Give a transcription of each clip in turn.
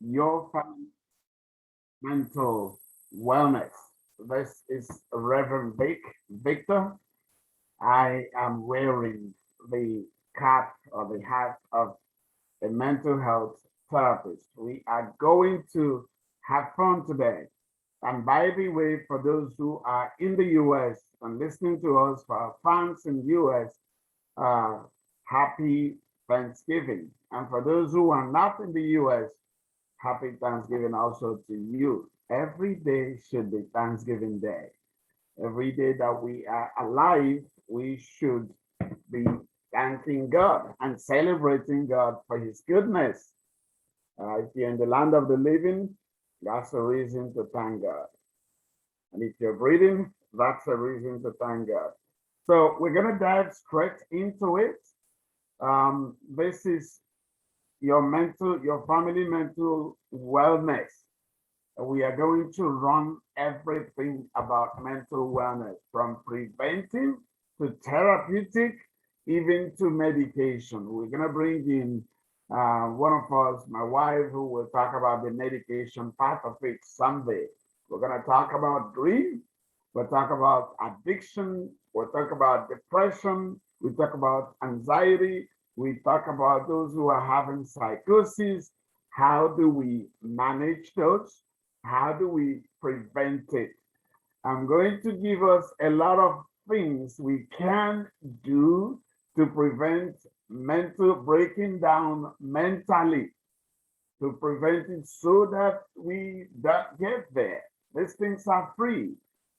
your mental wellness. This is Reverend Victor. I am wearing the cap or the hat of a mental health therapist. We are going to have fun today. And by the way, for those who are in the US and listening to us, for our fans in the US, uh, happy Thanksgiving. And for those who are not in the US, happy Thanksgiving also to you. Every day should be Thanksgiving Day. Every day that we are alive, we should be thanking God and celebrating God for His goodness. If you're in the land of the living, that's a reason to thank God. And if you're breathing, that's a reason to thank God. So we're going to dive straight into it. This is your family mental wellness. We are going to run everything about mental wellness from preventive to therapeutic, even to medication. We're going to bring in one of us, my wife, who will talk about the medication part of it someday. We're going to talk about grief. We'll talk about addiction. We'll talk about depression. We talk about anxiety. We talk about those who are having psychosis. How do we manage those? How do we prevent it? I'm going to give us a lot of things we can do to prevent mental breaking down mentally, to prevent it so that we don't get there. These things are free.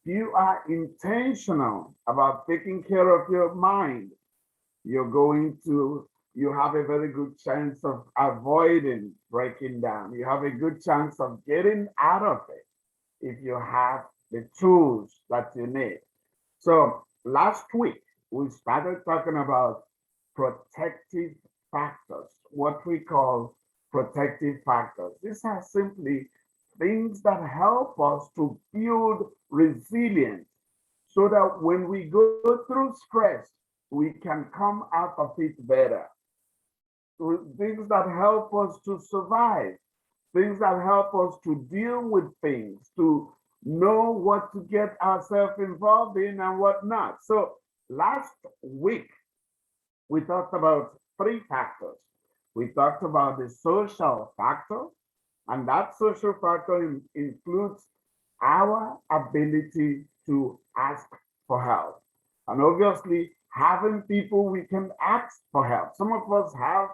You are intentional about taking care of your mind, you're going to you have a very good chance of avoiding breaking down. You have a good chance of getting out of it if you have the tools that you need. So last week we started talking about protective factors, what we call protective factors. These are simply things that help us to build resilience so that when we go through stress, we can come out of it better. Things that help us to survive, things that help us to deal with things, to know what to get ourselves involved in and what not. So last week, we talked about three factors. We talked about the social factor, and that social factor includes our ability to ask for help. And obviously, having people we can ask for help. Some of us have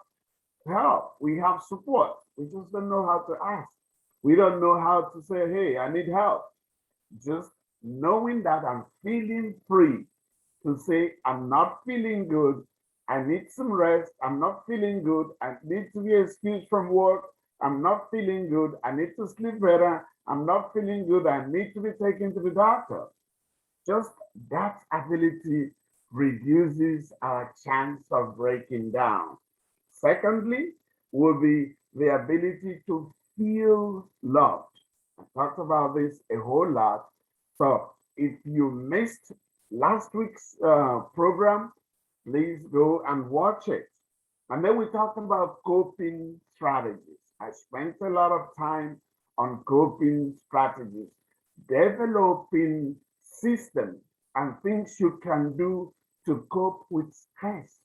help, we have support. We just don't know how to ask. We don't know how to say, hey, I need help. Just knowing that I'm feeling free to say, I'm not feeling good. I need some rest. I'm not feeling good. I need to be excused from work. I'm not feeling good. I need to sleep better. I'm not feeling good. I need to be taken to the doctor. Just that ability reduces our chance of breaking down. Secondly, will be the ability to feel loved. I talked about this a whole lot. So if you missed last week's program, please go and watch it. And then we talked about coping strategies. I spent a lot of time on coping strategies, developing systems and things you can do to cope with stress,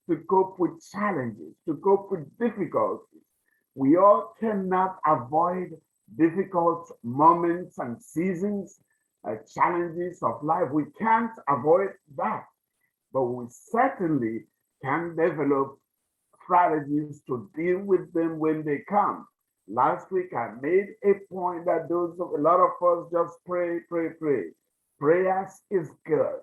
to cope with challenges, to cope with difficulties. We all cannot avoid difficult moments and seasons, challenges of life. We can't avoid that, but we certainly can develop strategies to deal with them when they come. Last week, I made a point that a lot of us just pray, pray, pray. Prayers is good,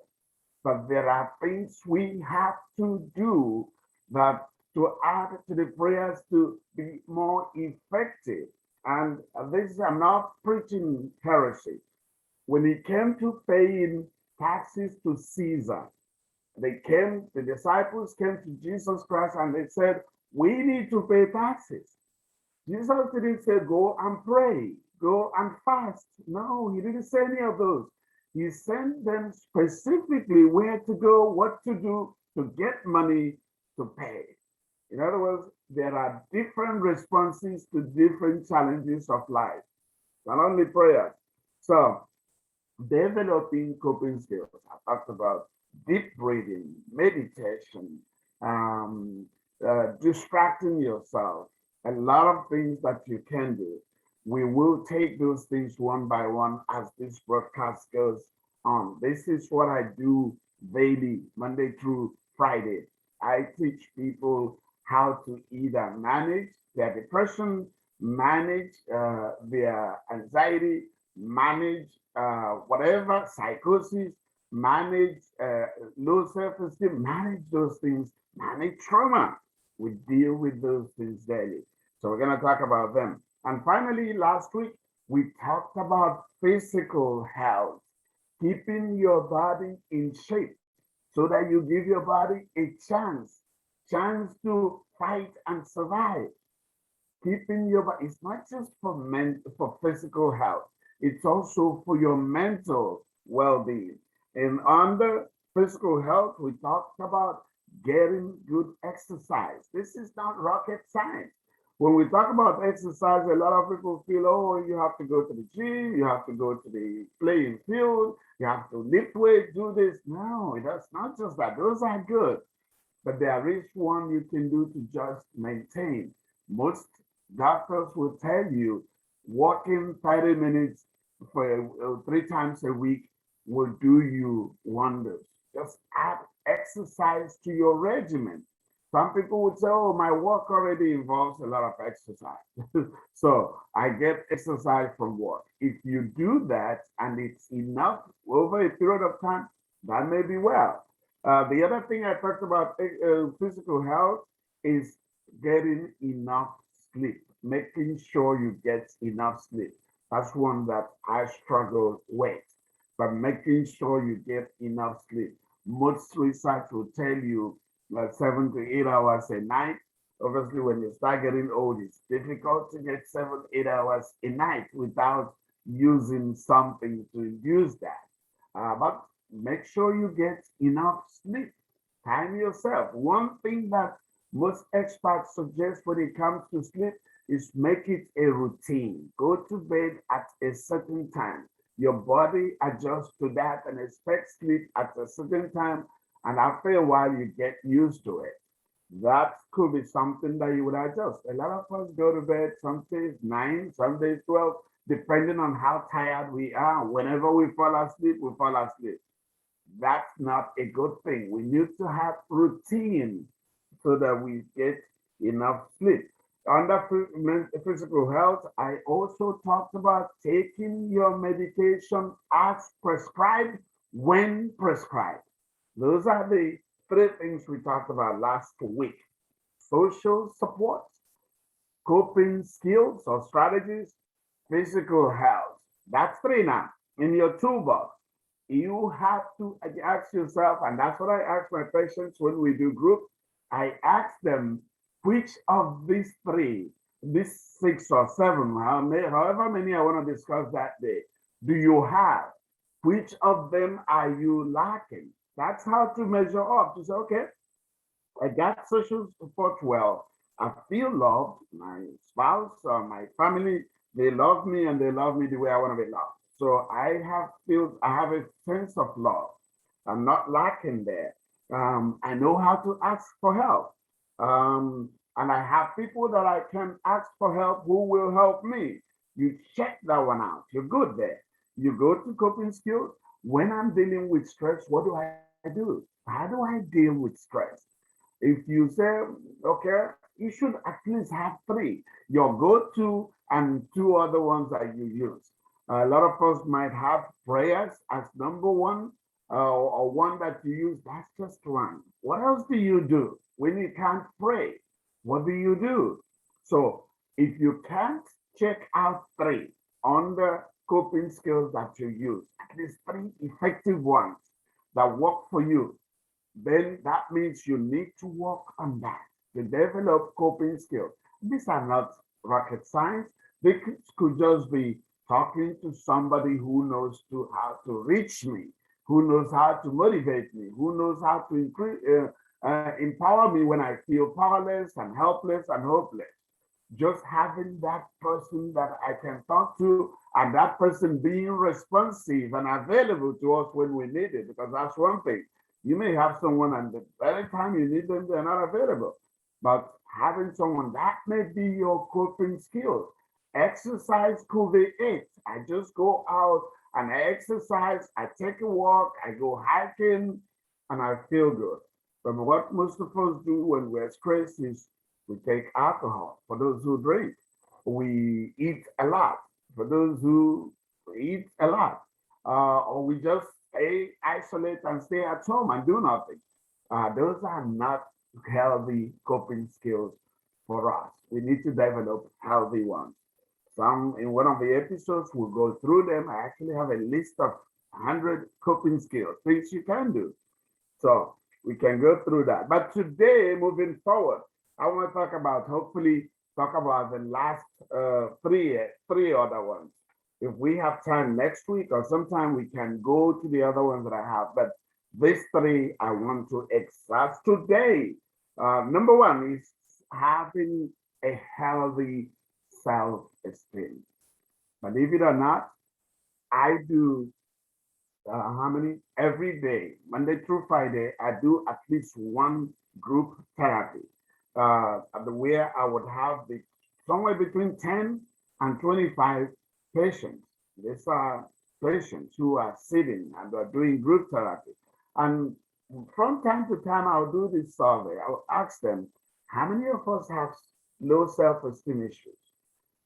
but there are things we have to do that to add to the prayers to be more effective. And this, I'm not preaching heresy. When it came to paying taxes to Caesar, the disciples came to Jesus Christ and they said, we need to pay taxes. Jesus didn't say, go and pray, go and fast. No, he didn't say any of those. He sent them specifically where to go, what to do to get money to pay. In other words, there are different responses to different challenges of life, not only prayers. So, developing coping skills. I talked about deep breathing, meditation, um, distracting yourself, a lot of things that you can do. We will take those things one by one as this broadcast goes on. This is what I do daily, Monday through Friday. I teach people how to either manage their depression, manage their anxiety, manage whatever psychosis, manage low self-esteem, manage those things, manage trauma. We deal with those things daily. So we're going to talk about them. And finally, last week, we talked about physical health, keeping your body in shape so that you give your body a chance to fight and survive. Keeping your body, it's not just for physical health, it's also for your mental well-being. And under physical health, we talked about getting good exercise. This is not rocket science. When we talk about exercise, a lot of people feel, oh, you have to go to the gym, you have to go to the playing field, you have to lift weight, do this. No, that's not just that. Those are good, but there is one you can do to just maintain. Most doctors will tell you walking 30 minutes for 3 times a week will do you wonders. Just add exercise to your regimen. Some people would say, oh, my work already involves a lot of exercise. So I get exercise from work. If you do that and it's enough over a period of time, that may be well. The other thing I talked about physical health is getting enough sleep, making sure you get enough sleep. That's one that I struggle with, but making sure you get enough sleep. Most research will tell you like 7 to 8 hours a night. Obviously, when you start getting old, it's difficult to get 7, 8 hours a night without using something to induce that. But make sure you get enough sleep. Time yourself. One thing that most experts suggest when it comes to sleep is make it a routine. Go to bed at a certain time. Your body adjusts to that and expects sleep at a certain time. And after a while, you get used to it. That could be something that you would adjust. A lot of us go to bed some days 9, some days 12, depending on how tired we are. Whenever we fall asleep, we fall asleep. That's not a good thing. We need to have routine so that we get enough sleep. Under physical health, I also talked about taking your medication as prescribed when prescribed. Those are the 3 things we talked about last week. Social support, coping skills or strategies, physical health. That's 3 now in your toolbox. You have to ask yourself, and that's what I ask my patients when we do group. I ask them, which of these 3, these 6 or 7, however many I want to discuss that day, do you have? Which of them are you lacking? That's how to measure up. To say, okay, I got social support well. I feel loved. My spouse or my family, they love me and they love me the way I want to be loved. So I have a sense of love. I'm not lacking there. I know how to ask for help. And I have people that I can ask for help who will help me. You check that one out. You're good there. You go to coping skills. When I'm dealing with stress, what do I do? How do I deal with stress? If you say, okay, you should at least have 3, your go-to and 2 other ones that you use. A lot of us might have prayers as number one, or one that you use. That's just one. What else do you do when you can't pray? What do you do? So if you can't check out 3 on the coping skills that you use, at least 3 effective ones that work for you, then that means you need to work on that to develop coping skills. These are not rocket science. They could just be talking to somebody who knows how to reach me, who knows how to motivate me, who knows how to increase, Empower me when I feel powerless and helpless and hopeless. Just having that person that I can talk to and that person being responsive and available to us when we need it, because that's one thing. You may have someone and the very time you need them, they're not available. But having someone that may be your coping skills. Exercise could be it. I just go out and I exercise, I take a walk, I go hiking, and I feel good. But what most of us do when we're stressed is we take alcohol. For those who drink, we eat a lot. For those who eat a lot, or we just stay isolate and stay at home and do nothing. Those are not healthy coping skills for us. We need to develop healthy ones. Some in one of the episodes, we'll go through them. I actually have a list of 100 coping skills, things you can do. So we can go through that. But today, moving forward, I want to hopefully, talk about the last three other ones. If we have time next week or sometime, we can go to the other ones that I have. But these three I want to exhaust today. Number one is having a healthy self-esteem. Believe it or not, I do how many? Every day, Monday through Friday, I do at least one group therapy, where I would have somewhere between 10 and 25 patients. These are patients who are sitting and are doing group therapy. And from time to time, I'll do this survey. I'll ask them, how many of us have low self-esteem issues?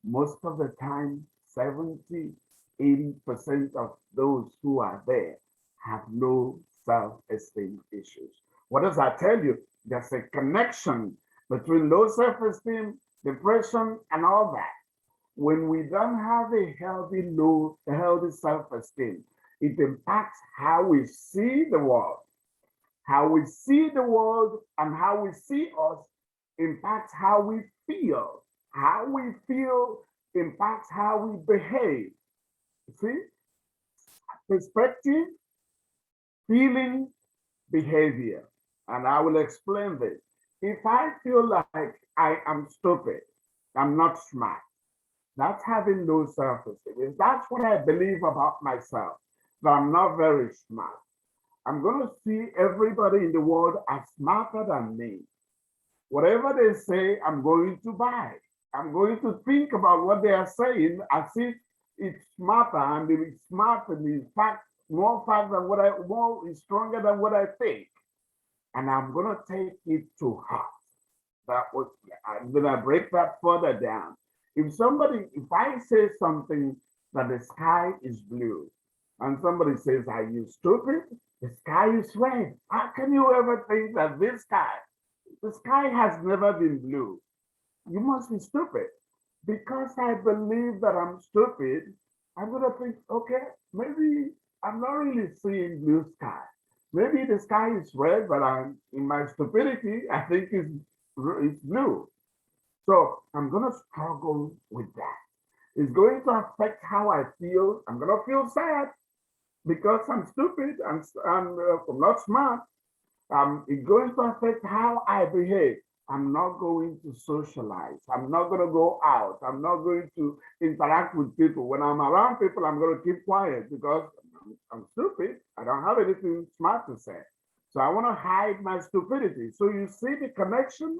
Most of the time, 70, 80% of those who are there have low self-esteem issues. What does that tell you? There's a connection between low self-esteem, depression, and all that. When we don't have a healthy self-esteem, it impacts how we see the world. How we see the world and how we see us impacts how we feel. How we feel impacts how we behave. See, perspective, feeling, behavior. And I will explain this. If I feel like I am stupid, I'm not smart, that's having low self-esteem. If that's what I believe about myself, that I'm not very smart, I'm going to see everybody in the world as smarter than me. Whatever they say, I'm going to buy. I'm going to think about what they are saying as if it's smarter and it's smart and in fact more fact than what I more is stronger than what I think. And I'm gonna take it to heart. I'm gonna break that further down. If I say something that the sky is blue, and somebody says, "Are you stupid? The sky is red. How can you ever think that the sky has never been blue? You must be stupid." Because I believe that I'm stupid, I'm gonna think, okay, maybe I'm not really seeing blue sky. Maybe the sky is red, but I'm in my stupidity, I think it's blue. So I'm gonna struggle with that. It's going to affect how I feel. I'm gonna feel sad because I'm stupid and I'm not smart. It's going to affect how I behave. I'm not going to socialize. I'm not going to go out. I'm not going to interact with people. When I'm around people, I'm going to keep quiet because I'm stupid. I don't have anything smart to say. So I want to hide my stupidity. So you see the connection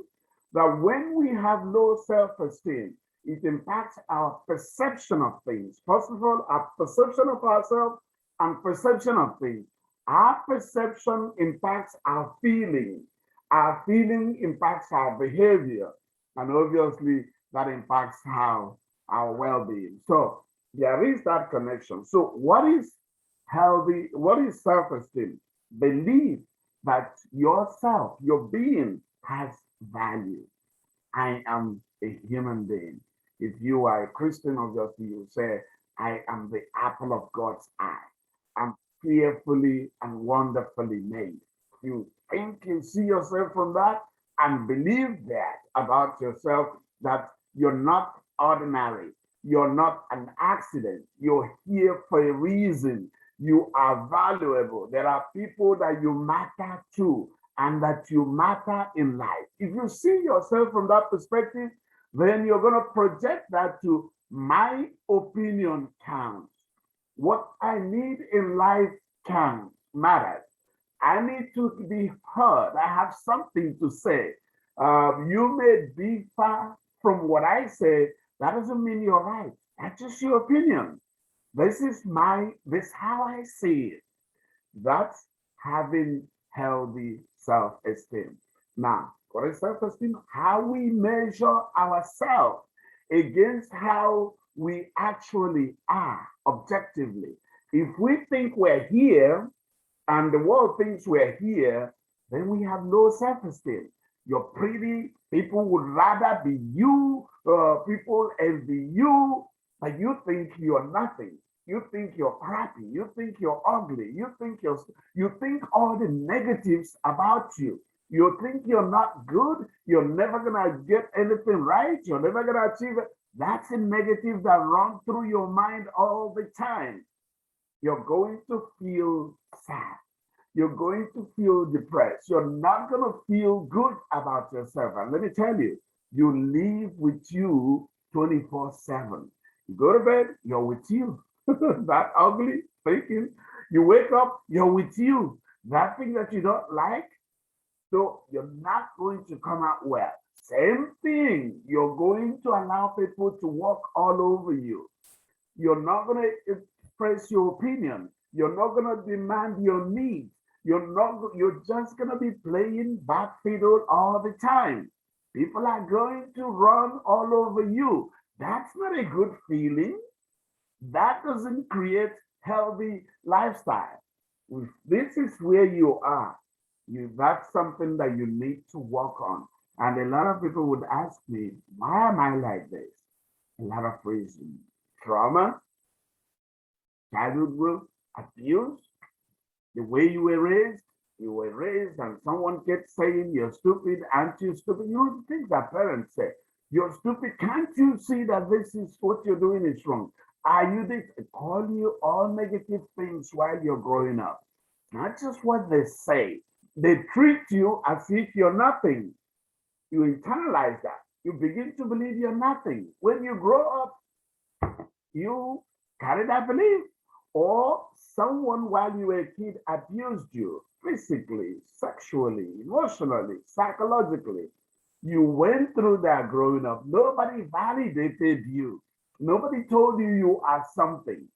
that when we have low self-esteem, it impacts our perception of things. First of all, our perception of ourselves and perception of things. Our perception impacts our feeling. Our feeling impacts our behavior. And obviously, that impacts how our well-being. So there is that connection. So what is healthy? What is self-esteem? Believe that yourself, your being has value. I am a human being. If you are a Christian, obviously you say, I am the apple of God's eye. I'm fearfully and wonderfully made. You think you see yourself from that and believe that about yourself, that you're not ordinary. You're not an accident. You're here for a reason. You are valuable. There are people that you matter to. and that you matter in life. If you see yourself from that perspective, then you're going to project that to my opinion counts. What I need in life counts, matters. I need to be heard. I have something to say. You may be far from what I say. That doesn't mean you're right. That's just your opinion. This how I see it. That's having healthy self-esteem. Now, what is self-esteem? How we measure ourselves against how we actually are objectively. If we think we're here and the world thinks we're here, then we have low self-esteem. You're pretty, people would rather be you, people envy you, but you think you're nothing. You think you're crappy, you think you're ugly, you think all the negatives about you. You think you're not good, you're never gonna get anything right, you're never gonna achieve it. That's a negative that runs through your mind all the time. You're going to feel sad. You're going to feel depressed. You're not going to feel good about yourself. And let me tell you, you live with you 24/7. You go to bed, you're with you. That ugly thinking. You wake up, you're with you. That thing that you don't like, so you're not going to come out well. Same thing. You're going to allow people to walk all over you. You're not going to express your opinion. You're not going to demand your needs. You're just going to be playing back fiddle all the time. People are going to run all over you. That's not a good feeling. That doesn't create healthy lifestyle. If this is where you are, that's something that you need to work on. And a lot of people would ask me, why am I like this? A lot of reasons. Trauma, childhood growth, abuse, the way you were raised, and someone kept saying, you're stupid, aren't you stupid? You know, the things that parents say, you're stupid, can't you see that this is what you're doing is wrong? Are you this? They call you all negative things while you're growing up. Not just what they say. They treat you as if you're nothing. You internalize that. You begin to believe you're nothing. When you grow up, you carry that belief. Or someone while you were a kid abused you physically, sexually, emotionally, psychologically. You went through that growing up. Nobody validated you. Nobody told you you are something.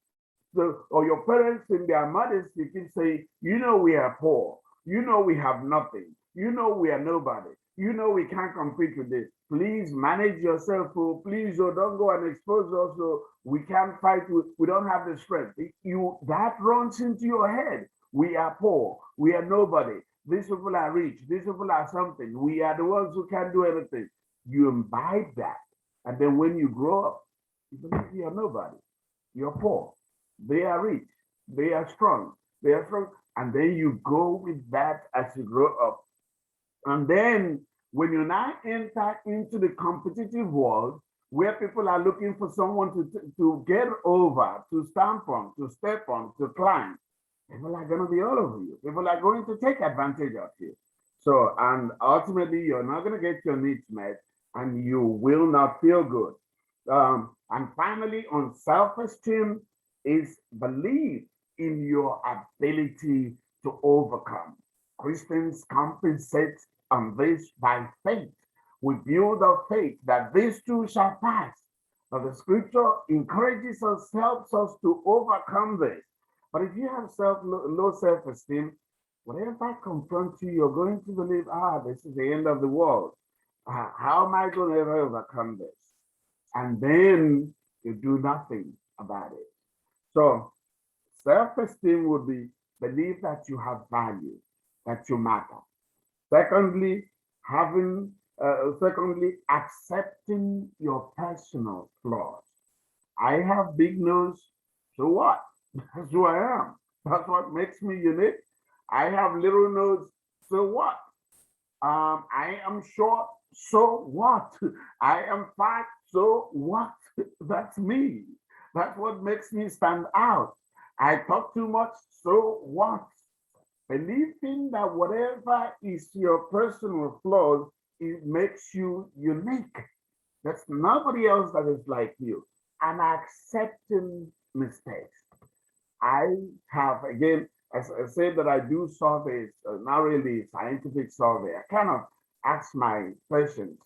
So, or your parents in their mothers, they keep saying, you know, we are poor. You know, we have nothing. You know, we are nobody. You know, we can't compete with this. Please manage yourself. Oh, please, oh, don't go and expose us. So we can't fight. We don't have the strength. That runs into your head. We are poor. We are nobody. These people are rich. These people are something. We are the ones who can't do anything. You imbibe that. And then when you grow up, you believe you are nobody. You're poor. They are rich. They are strong. They are strong. And then you go with that as you grow up. And then when you now enter into the competitive world, where people are looking for someone to get over, to stamp on, to step on, to climb, people are going to be all over you. People are going to take advantage of you. So, and ultimately, you're not going to get your needs met and you will not feel good. And finally, on self-esteem is belief in your ability to overcome. Christians compensate on this by faith. We build our faith that this too shall pass. Now the scripture encourages us, helps us to overcome this. But if you have low self-esteem, whatever confronts you, you're going to believe, this is the end of the world. How am I going to ever overcome this? And then you do nothing about it. So self-esteem would be believe that you have value, that you matter. Secondly, accepting your personal flaws. I have big nose, so what? That's who I am. That's what makes me unique. I have little nose, so what? I am short, so what? I am fat, so what? That's me. That's what makes me stand out. I talk too much, so what? Believing that whatever is your personal flaws, it makes you unique. There's nobody else that is like you. And accepting mistakes. I have, again, as I said that I do surveys, not really scientific survey. I kind of ask my patients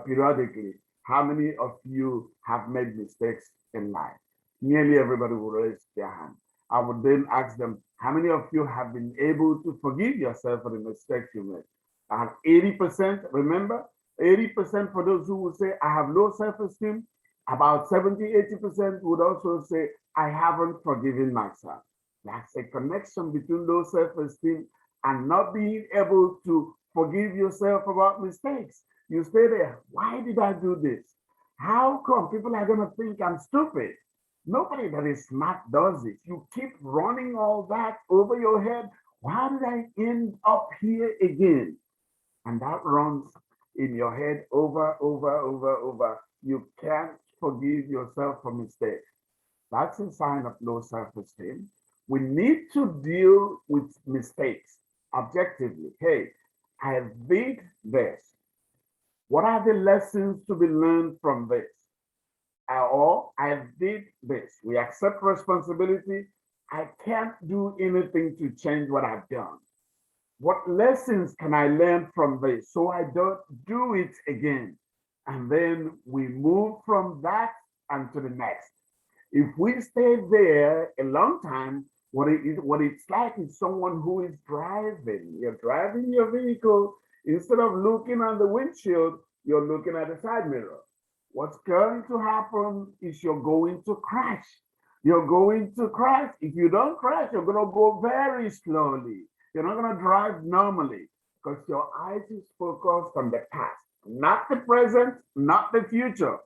periodically, how many of you have made mistakes in life? Nearly everybody will raise their hand. I would then ask them, how many of you have been able to forgive yourself for the mistakes you made? And 80%, remember, 80% for those who will say, I have low self-esteem. About 70, 80% would also say, I haven't forgiven myself. That's a connection between low self-esteem and not being able to forgive yourself about mistakes. You stay there. Why did I do this? How come people are going to think I'm stupid? Nobody that is smart does it. You keep running all that over your head. Why did I end up here again? And that runs in your head over. You can't forgive yourself for mistakes. That's a sign of low self-esteem. We need to deal with mistakes objectively. Hey, I did this. What are the lessons to be learned from this? Or I did this. We accept responsibility. I can't do anything to change what I've done. What lessons can I learn from this so I don't do it again? And then we move from that and to the next. If we stay there a long time, what it's like is someone who is driving. You're driving your vehicle. Instead of looking on the windshield, you're looking at the side mirror. What's going to happen is you're going to crash. You're going to crash. If you don't crash, you're going to go very slowly. You're not going to drive normally because your eyes is focused on the past, not the present, not the future.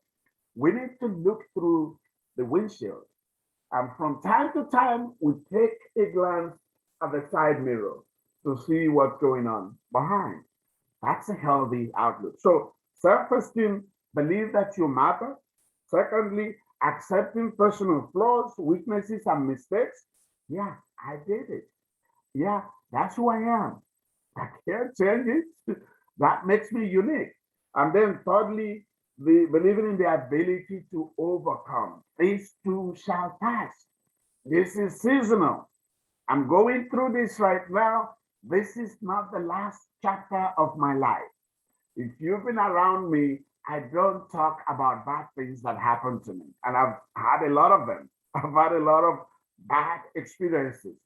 We need to look through the windshield. And from time to time, we take a glance at the side mirror to see what's going on behind. That's a healthy outlook. So, self esteem, believe that you matter. Secondly, accepting personal flaws, weaknesses, and mistakes. Yeah, I did it. Yeah, that's who I am. I can't change it. That makes me unique. And then thirdly, the believing in the ability to overcome. These too shall pass. This is seasonal. I'm going through this right now. This is not the last chapter of my life. If you've been around me, I don't talk about bad things that happen to me. And I've had a lot of them. I've had a lot of bad experiences.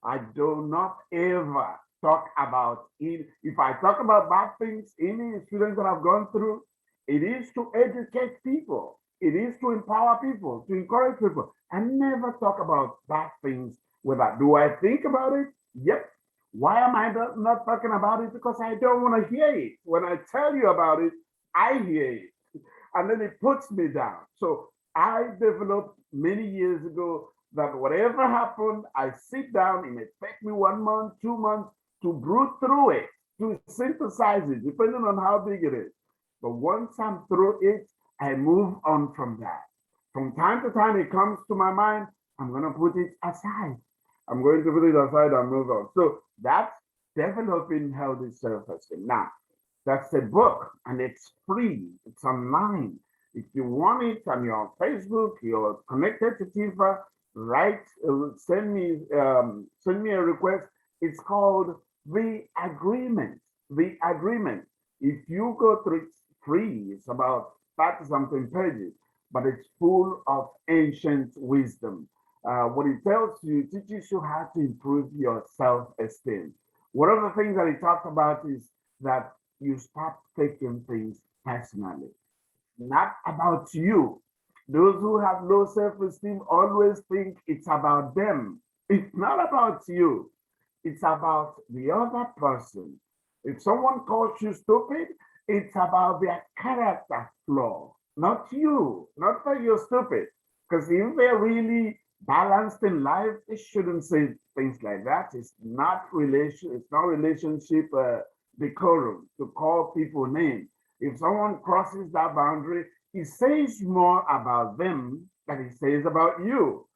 I do not ever talk about it. If I talk about bad things, any experience that I've gone through, it is to educate people. It is to empower people, to encourage people. I never talk about bad things with that. Do I think about it? Yep. Why am I not talking about it? Because I don't want to hear it. When I tell you about it, I hear it. And then it puts me down. So I developed many years ago that whatever happened, I sit down. It may take me 1 month, 2 months to brew through it, to synthesize it, depending on how big it is. But once I'm through it, I move on from that. From time to time, it comes to my mind, I'm going to put it aside. I'm going to put it aside and move on. So that's developing healthy self-esteem. Now, that's a book and it's free. It's online. If you want it and you're on Facebook, you're connected to Timfa, write, send me a request. It's called The Agreement. The Agreement. If you go through, it's free. It's about 30 something pages, but it's full of ancient wisdom. What it tells you, teaches you how to improve your self-esteem. One of the things that it talks about is that you stop taking things personally, not about you. Those who have low self-esteem always think it's about them. It's not about you. It's about the other person. If someone calls you stupid, it's about their character flaw, not you, not that you're stupid. Because if they're really balanced in life, they shouldn't say things like that. It's not relationship decorum to call people names. If someone crosses that boundary, it says more about them than it says about you.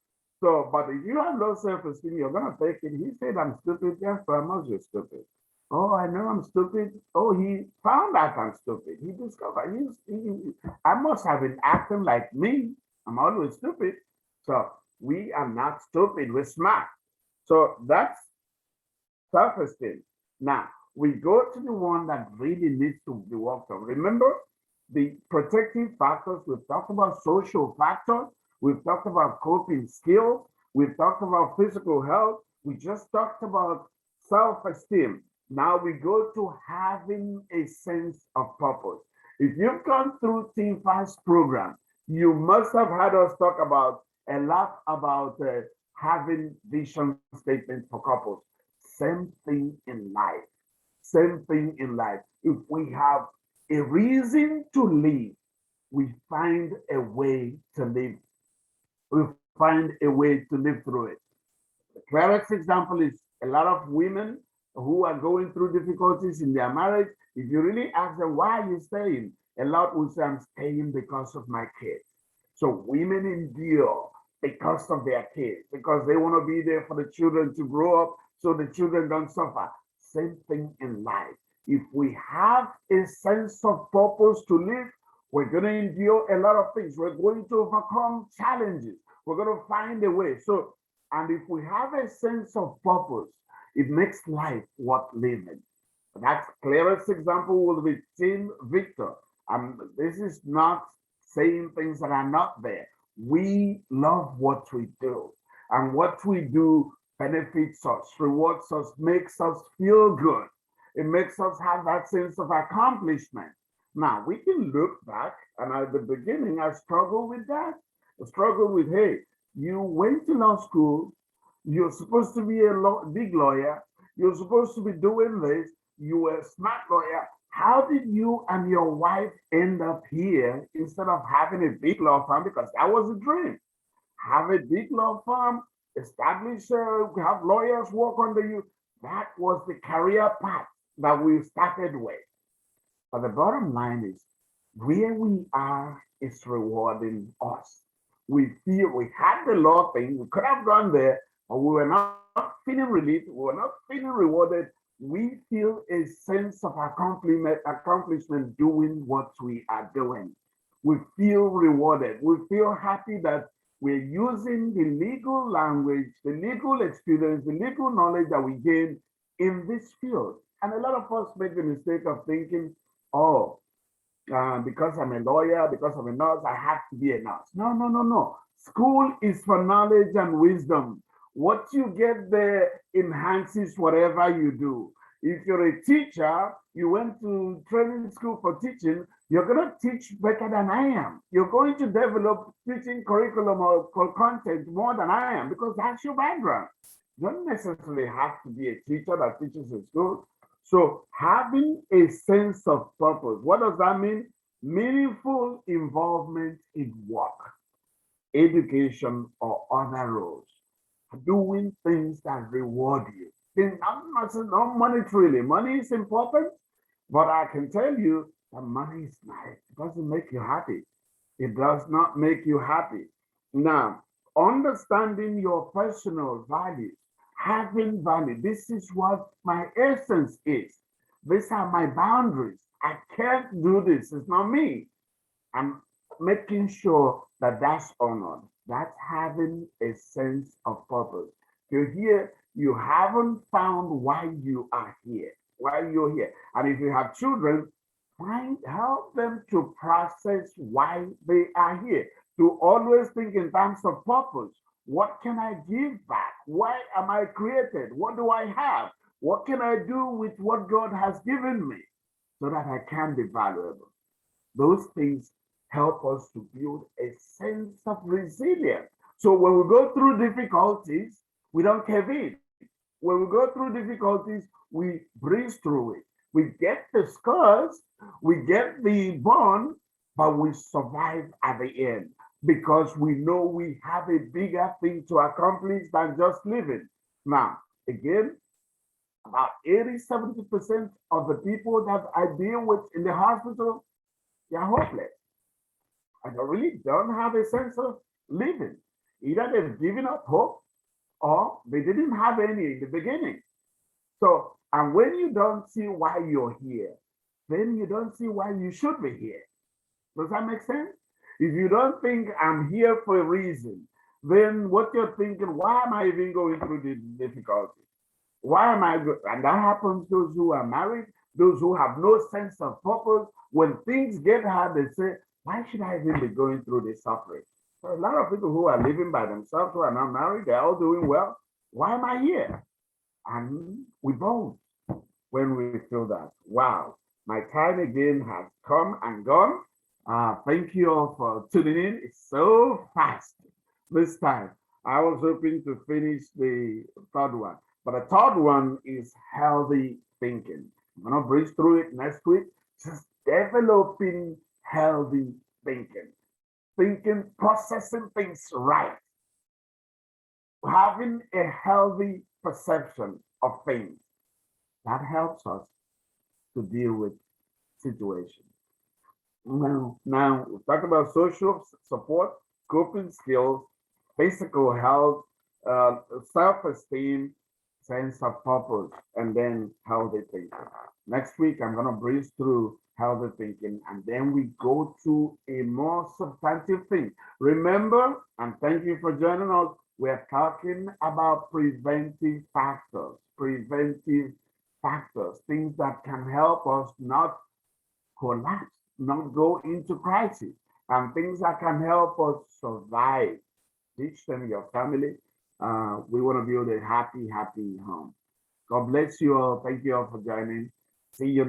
So, but if you have low self-esteem, you're gonna take it. He said I'm stupid, therefore I must be stupid. Oh, I know I'm stupid. Oh, he found out I'm stupid. He discovered I must have been acting like me. I'm always stupid. So we are not stupid, we're smart. So that's self-esteem. Now we go to the one that really needs to be worked on. Remember the protective factors. We've talked about social factors. We've talked about coping skills. We've talked about physical health. We just talked about self-esteem. Now we go to having a sense of purpose. If you've gone through Timfa's program, you must have heard us talk about a lot about having vision statements for couples. Same thing in life. Same thing in life. If we have a reason to live, we find a way to live. We find a way to live through it. The clearest example is a lot of women who are going through difficulties in their marriage. If you really ask them, why are you staying? A lot will say, I'm staying because of my kids. So women endure because of their kids, because they want to be there for the children to grow up so the children don't suffer. Same thing in life. If we have a sense of purpose to live, we're going to endure a lot of things. We're going to overcome challenges. We're going to find a way. So, and if we have a sense of purpose, it makes life worth living. That's clearest example will be Team Victor. This is not saying things that are not there. We love what we do, and what we do benefits us, rewards us, makes us feel good. It makes us have that sense of accomplishment. Now we can look back, and at the beginning, I struggled with that. I struggled with, hey, you went to law school, you're supposed to be a big lawyer, you're supposed to be doing this, you were a smart lawyer. How did you and your wife end up here instead of having a big law firm? Because that was a dream. Have a big law firm, establish, have lawyers work under you. That was the career path that we started with. But the bottom line is where we are is rewarding us. We feel we had the law thing, we could have gone there, but we were not feeling relief, we were not feeling rewarded. We feel a sense of accomplishment doing what we are doing. We feel rewarded. We feel happy that we're using the legal language, the legal experience, the legal knowledge that we gain in this field. And a lot of us make the mistake of thinking, oh, because I'm a lawyer, because I'm a nurse, I have to be a nurse. No, no, no, no. School is for knowledge and wisdom. What you get there enhances whatever you do. If you're a teacher, you went to training school for teaching, you're going to teach better than I am. You're going to develop teaching curriculum or content more than I am because that's your background. You don't necessarily have to be a teacher that teaches in school. So having a sense of purpose, what does that mean? Meaningful involvement in work, education, or other roles. Doing things that reward you. Not monetarily. Money is important, but I can tell you that money is nice. It doesn't make you happy. It does not make you happy. Now, understanding your personal values, having value. This is what my essence is. These are my boundaries. I can't do this. It's not me. I'm making sure that that's honored. That's having a sense of purpose. You're here, you haven't found why you are here, why you're here. And if you have children, help them to process why they are here, to always think in terms of purpose. What can I give back? Why am I created? What do I have? What can I do with what God has given me so that I can be valuable? Those things help us to build a sense of resilience. So when we go through difficulties, we don't cave in. When we go through difficulties, we breeze through it. We get the scars, we get the burn, but we survive at the end because we know we have a bigger thing to accomplish than just living. Now, again, about 80-70% of the people that I deal with in the hospital, they are hopeless. And they really don't have a sense of living. Either they've given up hope or they didn't have any in the beginning. So, and when you don't see why you're here, then you don't see why you should be here. Does that make sense? If you don't think I'm here for a reason, then what you're thinking, why am I even going through this difficulty? Why am I good? And that happens to those who are married, those who have no sense of purpose. When things get hard, they say, why should I even be going through this suffering? So a lot of people who are living by themselves, who are not married, they're all doing well. Why am I here? And we both, when we feel that, wow, my time again has come and gone. Thank you all for tuning in. It's so fast this time. I was hoping to finish the third one, but the third one is healthy thinking. I'm gonna breeze through it next week. Just developing healthy thinking, thinking, processing things right, having a healthy perception of things that helps us to deal with situations. Now we talk about social support, coping skills, physical health, self-esteem, sense of purpose, and then healthy thinking. Next week, I'm going to breeze through healthy thinking, and then we go to a more substantive thing. Remember, and thank you for joining us, we're talking about preventive factors, things that can help us not collapse, not go into crisis, and things that can help us survive. Teach them your family. We want to build a happy home. God bless you all. Thank you all for joining. See you